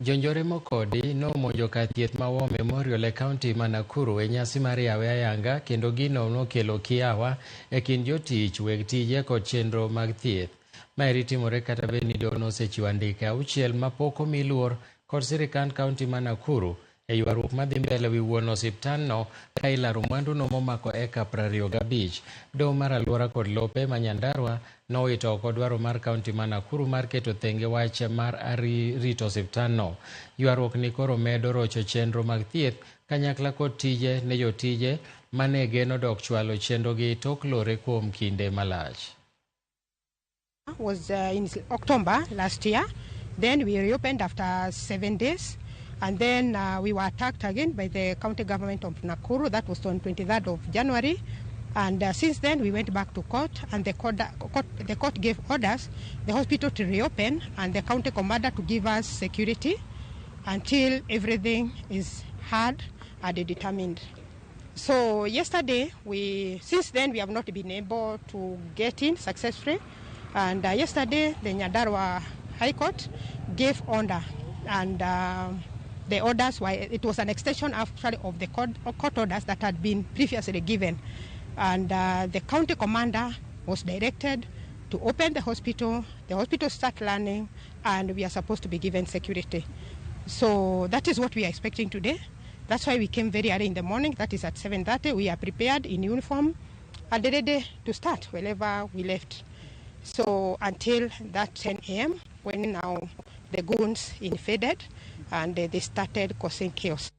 Jonjore mokodi nomonjo kar thieth ma War Memorial e kaunti ma Nakuru e nyasi mar yawe ayanga, kendo gino nokelo kiawa e kind jotich, weg tije kod chenro mag thieth. Maeri timore kata bed ni dono osechiwo andike 6 mapok omi luor kod sirikand kaunti ma Nakuru e ywaruok madhi mbele wi wuon osiptandno ka ilaro mwanduno momako eka 25. Doho mar alwora kod lope ma Nyandarua nowito oko dwaro mar kaunti ma Nakuru mar keto thenge wach mar rito osiptandno. Ywaruok ni koro medo rocho chenro mag thieth kanyakla kod tije ne jotije mane geno dok chwalo chenrogi tok lore kuom kinde malach. Was in October last year. Then we reopened after 7 days. And then we were attacked again by the county government of Nakuru. That was on 23rd of January. And since then, we went back to court, and the court gave orders, the hospital to reopen, and the county commander to give us security until everything is heard and determined. So yesterday, since then, we have not been able to get in successfully. And yesterday, the Nyandarua High Court gave order, and the orders were, it was an extension actually of the court orders that had been previously given. And the county commander was directed to open the hospital start running, and we are supposed to be given security. So that is what we are expecting today. That's why we came very early in the morning, that is at 7:30. We are prepared in uniform and ready to start wherever we left. So until that 10 a.m. when now the goons invaded and they started causing chaos.